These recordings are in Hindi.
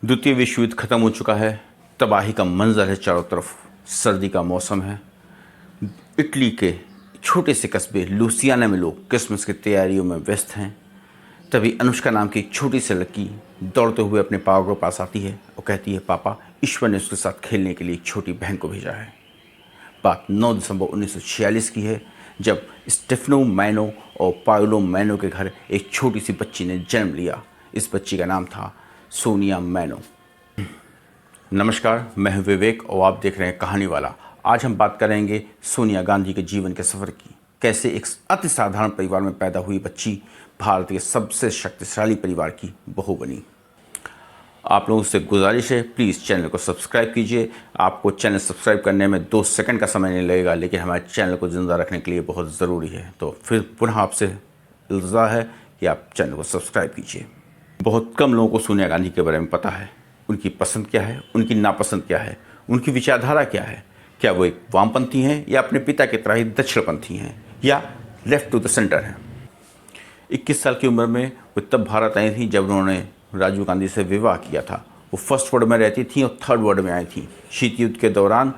द्वितीय विश्व युद्ध खत्म हो चुका है। तबाही का मंजर है चारों तरफ। सर्दी का मौसम है। इटली के छोटे से कस्बे लुसियाना में लोग क्रिसमस की तैयारियों में व्यस्त हैं। तभी अनुष्का नाम की छोटी सी लड़की दौड़ते हुए अपने पापा के पास आती है और कहती है, पापा, ईश्वर ने उसके साथ खेलने के लिए एक छोटी बहन को भेजा है। बात 9 दिसंबर 1946 की है, जब स्टेफनो मैनो और पाओलो मैनो के घर एक छोटी सी बच्ची ने जन्म लिया। इस बच्ची का नाम था सोनिया मैनो। नमस्कार, मैं हूं विवेक और आप देख रहे हैं कहानी वाला। आज हम बात करेंगे सोनिया गांधी के जीवन के सफ़र की। कैसे एक अति साधारण परिवार में पैदा हुई बच्ची भारत के सबसे शक्तिशाली परिवार की बहू बनी। आप लोगों से गुजारिश है, प्लीज़ चैनल को सब्सक्राइब कीजिए। आपको चैनल सब्सक्राइब करने में 2 सेकंड का समय नहीं लगेगा, लेकिन हमारे चैनल को ज़िंदा रखने के लिए बहुत ज़रूरी है। तो फिर पुनः आपसे इल्ज़ाम है कि आप चैनल को सब्सक्राइब कीजिए। बहुत कम लोगों को सोनिया गांधी के बारे में पता है। उनकी पसंद क्या है, उनकी नापसंद क्या है, उनकी विचारधारा क्या है। क्या वो एक वामपंथी हैं या अपने पिता की तरह ही दक्षिणपंथी हैं या लेफ्ट टू द सेंटर हैं। 21 साल की उम्र में वो तब भारत आई थी जब उन्होंने राजीव गांधी से विवाह किया था। वो फर्स्ट वर्ल्ड में रहती थी और थर्ड वर्ल्ड में आई थी। शीत युद्ध के दौरान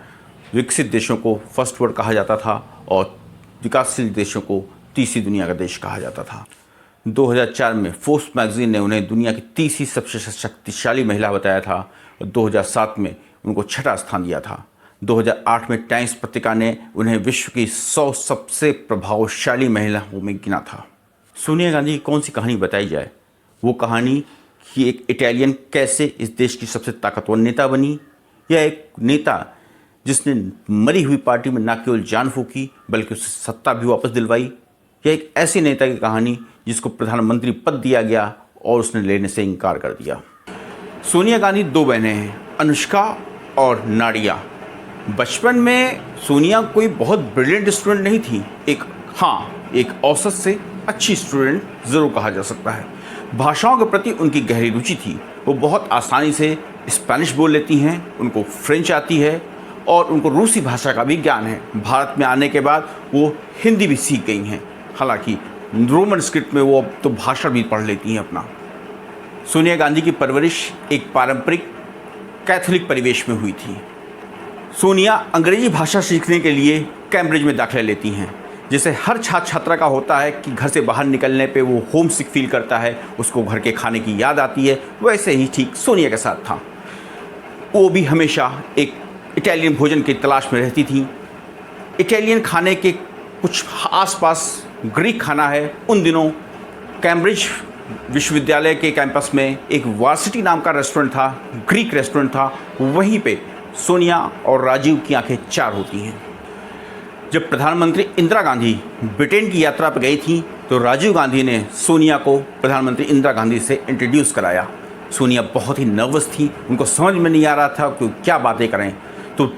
विकसित देशों को फर्स्ट वर्ल्ड कहा जाता था और विकासशील देशों को तीसरी दुनिया का देश कहा जाता था। 2004 में फोर्ब्स मैगजीन ने उन्हें दुनिया की तीसरी सबसे शक्तिशाली महिला बताया था और 2007 में उनको 6ठा स्थान दिया था। 2008 में टाइम्स पत्रिका ने उन्हें विश्व की 100 सबसे प्रभावशाली महिलाओं में गिना था। सोनिया गांधी की कौन सी कहानी बताई जाए? वो कहानी कि एक इटालियन कैसे इस देश की सबसे ताकतवर नेता बनी, या एक नेता जिसने मरी हुई पार्टी में न केवल जान फूकी बल्कि उसे सत्ता भी वापस दिलवाई, या एक ऐसे नेता की कहानी जिसको प्रधानमंत्री पद दिया गया और उसने लेने से इनकार कर दिया। सोनिया गांधी 2 बहनें हैं, अनुष्का और नाडिया। बचपन में सोनिया कोई बहुत ब्रिलियंट स्टूडेंट नहीं थी। एक औसत से अच्छी स्टूडेंट ज़रूर कहा जा सकता है। भाषाओं के प्रति उनकी गहरी रुचि थी। वो बहुत आसानी से स्पेनिश बोल लेती हैं, उनको फ्रेंच आती है और उनको रूसी भाषा का भी ज्ञान है। भारत में आने के बाद वो हिंदी भी सीख गई हैं। हालांकि रोमन स्क्रिप्ट में वो अब तो भाषा भी पढ़ लेती हैं अपना। सोनिया गांधी की परवरिश एक पारंपरिक कैथोलिक परिवेश में हुई थी। सोनिया अंग्रेजी भाषा सीखने के लिए कैम्ब्रिज में दाखिला लेती हैं। जैसे हर छात्र छात्रा का होता है कि घर से बाहर निकलने पे वो होम सिक फील करता है, उसको घर के खाने की याद आती है, वैसे ही ठीक सोनिया के साथ था। वो भी हमेशा एक इटालियन भोजन की तलाश में रहती थी। इटालियन खाने के कुछ आसपास ग्रीक खाना है। उन दिनों कैम्ब्रिज विश्वविद्यालय के कैंपस में एक वार्सिटी नाम का रेस्टोरेंट था, ग्रीक रेस्टोरेंट था। वहीं पे सोनिया और राजीव की आंखें चार होती हैं। जब प्रधानमंत्री इंदिरा गांधी ब्रिटेन की यात्रा पर गई थी तो राजीव गांधी ने सोनिया को प्रधानमंत्री इंदिरा गांधी से इंट्रोड्यूस कराया। सोनिया बहुत ही नर्वस थी, उनको समझ में नहीं आ रहा था कि क्या बातें करें। तो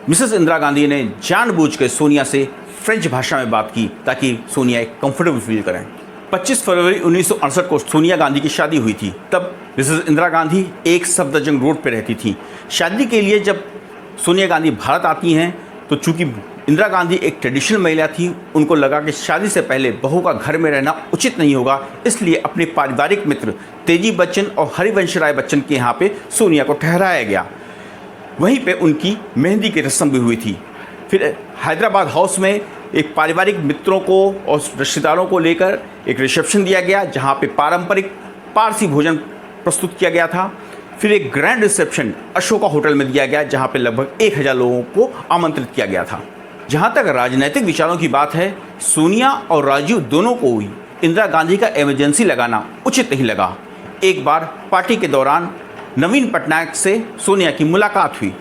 मिसेस इंदिरा गांधी ने जानबूझकर सोनिया से फ्रेंच भाषा में बात की ताकि सोनिया एक कंफर्टेबल फील करें। 25 फरवरी 1968 को सोनिया गांधी की शादी हुई थी। तब मिसेस इंदिरा गांधी एक सफदरजंग रोड पर रहती थी। शादी के लिए जब सोनिया गांधी भारत आती हैं तो चूंकि इंदिरा गांधी एक ट्रेडिशनल महिला थी, उनको लगा कि शादी से पहले बहू का घर में रहना उचित नहीं होगा, इसलिए अपने पारिवारिक मित्र तेजी बच्चन और हरिवंश राय बच्चन के यहाँ पे सोनिया को ठहराया गया। वहीं पे उनकी मेहंदी की रस्म भी हुई थी। फिर हैदराबाद हाउस में एक पारिवारिक मित्रों को और रिश्तेदारों को लेकर एक रिसेप्शन दिया गया, जहाँ पे पारंपरिक पारसी भोजन प्रस्तुत किया गया था। फिर एक ग्रैंड रिसेप्शन अशोका होटल में दिया गया, जहाँ पे लगभग 1000 लोगों को आमंत्रित किया गया था। जहाँ तक राजनीतिक विचारों की बात है, सोनिया और राजीव दोनों को ही इंदिरा गांधी का इमरजेंसी लगाना उचित नहीं लगा। एक बार पार्टी के दौरान नवीन पटनायक से सोनिया की मुलाकात हुई।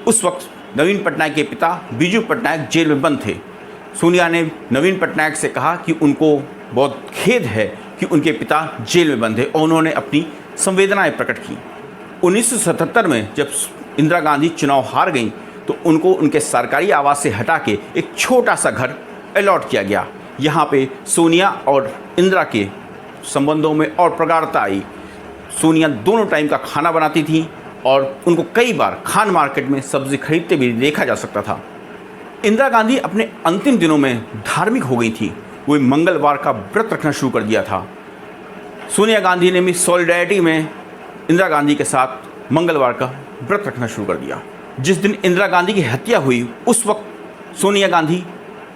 उस वक्त नवीन पटनायक के पिता बीजू पटनायक जेल में बंद थे। सोनिया ने नवीन पटनायक से कहा कि उनको बहुत खेद है कि उनके पिता जेल में बंद है और उन्होंने अपनी संवेदनाएं प्रकट की। 1977 में जब इंदिरा गांधी चुनाव हार गईं तो उनको उनके सरकारी आवास से हटा के एक छोटा सा घर अलॉट किया गया। यहाँ पे सोनिया और इंदिरा के संबंधों में और प्रगाढ़ता आई। सोनिया दोनों टाइम का खाना बनाती थी और उनको कई बार खान मार्केट में सब्जी खरीदते भी देखा जा सकता था। इंदिरा गांधी अपने अंतिम दिनों में धार्मिक हो गई थी। वो मंगलवार का व्रत रखना शुरू कर दिया था। सोनिया गांधी ने भी सॉलिडारिटी में इंदिरा गांधी के साथ मंगलवार का व्रत रखना शुरू कर दिया। जिस दिन इंदिरा गांधी की हत्या हुई उस वक्त सोनिया गांधी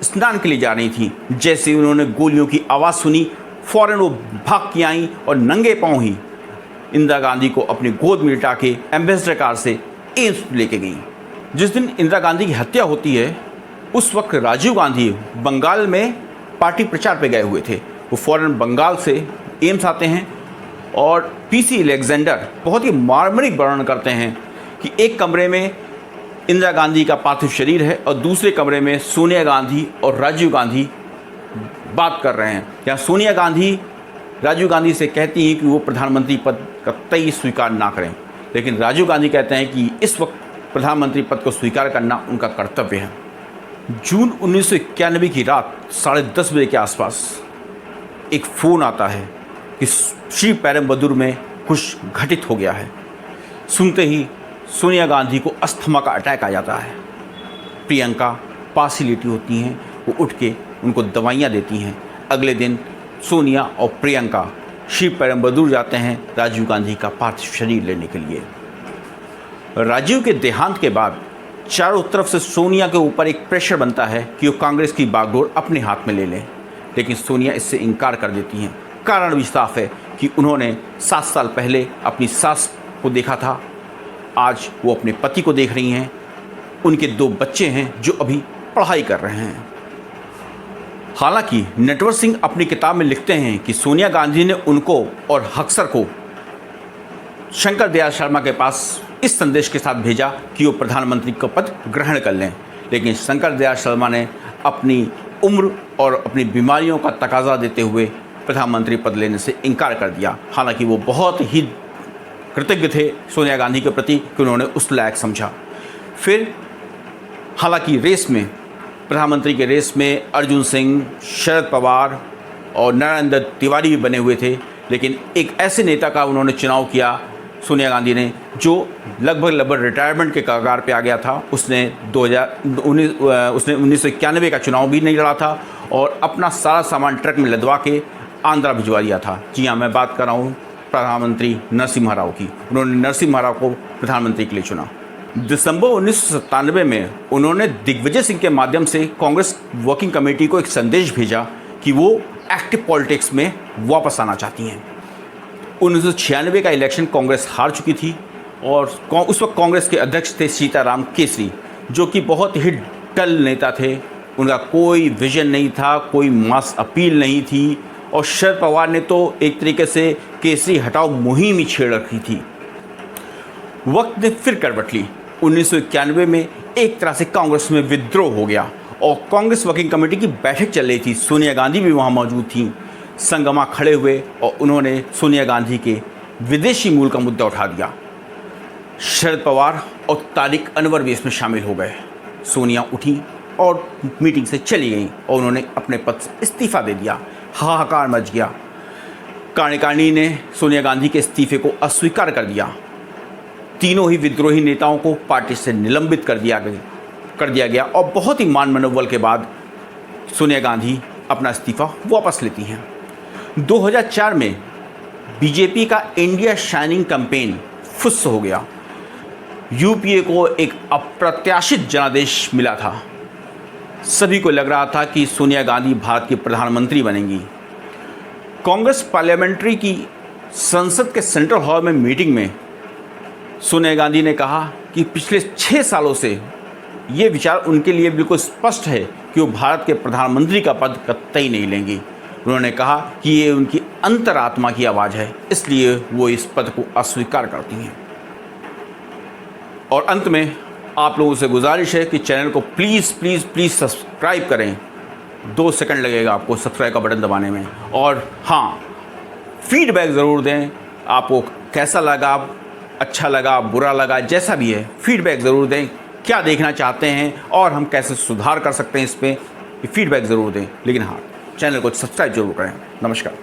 स्नान के लिए जा रही थी। जैसे ही उन्होंने गोलियों की आवाज़ सुनी, फौरन वो भाग के आईं और नंगे पांव ही इंदिरा गांधी को अपनी गोद में लिटा के एम्बेसडर कार से एम्स लेके गईं। जिस दिन इंदिरा गांधी की हत्या होती है उस वक्त राजीव गांधी बंगाल में पार्टी प्रचार पे गए हुए थे। वो फौरन बंगाल से एम्स आते हैं और पीसी अलेक्जेंडर बहुत ही मार्मिक वर्णन करते हैं कि एक कमरे में इंदिरा गांधी का पार्थिव शरीर है और दूसरे कमरे में सोनिया गांधी और राजीव गांधी बात कर रहे हैं। यहाँ सोनिया गांधी राजीव गांधी से कहती हैं कि वो प्रधानमंत्री पद कतई स्वीकार ना करें, लेकिन राजीव गांधी कहते हैं कि इस वक्त प्रधानमंत्री पद को स्वीकार करना उनका कर्तव्य है। जून 1991 की रात 10:30 बजे के आसपास एक फ़ोन आता है कि श्री पेरुम्बदूर में कुछ घटित हो गया है। सुनते ही सोनिया गांधी को अस्थमा का अटैक आ जाता है। प्रियंका पास ही लेटी होती हैं, वो उठ के उनको दवाइयाँ देती हैं। अगले दिन सोनिया और प्रियंका श्री पेरुम्बदूर जाते हैं राजीव गांधी का पार्थिव शरीर लेने के लिए। राजीव के देहांत के बाद चारों तरफ से सोनिया के ऊपर एक प्रेशर बनता है कि वो कांग्रेस की बागडोर अपने हाथ में ले लें, लेकिन सोनिया इससे इनकार कर देती हैं। कारण भी साफ है कि उन्होंने 7 साल पहले अपनी सास को देखा था, आज वो अपने पति को देख रही हैं। उनके 2 बच्चे हैं जो अभी पढ़ाई कर रहे हैं। हालांकि नटवर सिंह अपनी किताब में लिखते हैं कि सोनिया गांधी ने उनको और हक्सर को शंकर दयाल शर्मा के पास इस संदेश के साथ भेजा कि वो प्रधानमंत्री का पद ग्रहण कर लें, लेकिन शंकर दयाल शर्मा ने अपनी उम्र और अपनी बीमारियों का तकाजा देते हुए प्रधानमंत्री पद लेने से इनकार कर दिया। हालांकि वो बहुत ही कृतज्ञ थे सोनिया गांधी के प्रति कि उन्होंने उस लायक समझा। फिर हालांकि रेस में, प्रधानमंत्री के रेस में अर्जुन सिंह, शरद पवार और नारायण दत्त तिवारी भी बने हुए थे, लेकिन एक ऐसे नेता का उन्होंने चुनाव किया सोनिया गांधी ने जो लगभग रिटायरमेंट के कगार पे आ गया था। उसने 1991 का चुनाव भी नहीं लड़ा था और अपना सारा सामान ट्रक में लदवा के आंध्रा भिजवा दिया था। जी हाँ, मैं बात कर रहा हूँ प्रधानमंत्री नरसिम्हा राव की। उन्होंने नरसिम्हा राव को प्रधानमंत्री के लिए चुना। दिसंबर 1997 में उन्होंने दिग्विजय सिंह के माध्यम से कांग्रेस वर्किंग कमेटी को एक संदेश भेजा कि वो एक्टिव पॉलिटिक्स में वापस आना चाहती हैं। 1996 का इलेक्शन कांग्रेस हार चुकी थी और उस वक्त कांग्रेस के अध्यक्ष थे सीताराम केसरी, जो कि बहुत ही डल नेता थे। उनका कोई विजन नहीं था, कोई मास अपील नहीं थी और शरद पवार ने तो एक तरीके से केसरी हटाओ मुहिम ही छेड़ रखी थी। वक्त ने फिर करवट ली। 1991 में एक तरह से कांग्रेस में विद्रोह हो गया और कांग्रेस वर्किंग कमेटी की बैठक चल रही थी। सोनिया गांधी भी वहाँ मौजूद थी। संगमा खड़े हुए और उन्होंने सोनिया गांधी के विदेशी मूल का मुद्दा उठा दिया। शरद पवार और तारिक अनवर भी इसमें शामिल हो गए। सोनिया उठी और मीटिंग से चली गई और उन्होंने अपने पद से इस्तीफा दे दिया। हाहाकार मच गया। कार्यकारिणी ने सोनिया गांधी के इस्तीफे को अस्वीकार कर दिया। तीनों ही विद्रोही नेताओं को पार्टी से निलंबित कर दिया गया और बहुत ही मान मनोबल के बाद सोनिया गांधी अपना इस्तीफा वापस लेती हैं। 2004 में बीजेपी का इंडिया शाइनिंग कैंपेन फुस हो गया। यूपीए को एक अप्रत्याशित जनादेश मिला था। सभी को लग रहा था कि सोनिया गांधी भारत की प्रधानमंत्री बनेंगी। कांग्रेस पार्लियामेंट्री की संसद के सेंट्रल हॉल में मीटिंग में सोनिया गांधी ने कहा कि पिछले 6 सालों से ये विचार उनके लिए बिल्कुल स्पष्ट है कि वो भारत के प्रधानमंत्री का पद कतई नहीं लेंगी। उन्होंने कहा कि ये उनकी अंतरात्मा की आवाज़ है, इसलिए वो इस पद को अस्वीकार करती हैं। और अंत में आप लोगों से गुजारिश है कि चैनल को प्लीज़ प्लीज़ प्लीज़ सब्सक्राइब करें। 2 सेकंड लगेगा आपको सब्सक्राइब का बटन दबाने में। और हाँ, फीडबैक ज़रूर दें। आपको कैसा लगा, अच्छा लगा, बुरा लगा, जैसा भी है फीडबैक ज़रूर दें। क्या देखना चाहते हैं और हम कैसे सुधार कर सकते हैं इस पर फीडबैक ज़रूर दें। लेकिन हाँ, चैनल को सब्सक्राइब जरूर करें। नमस्कार।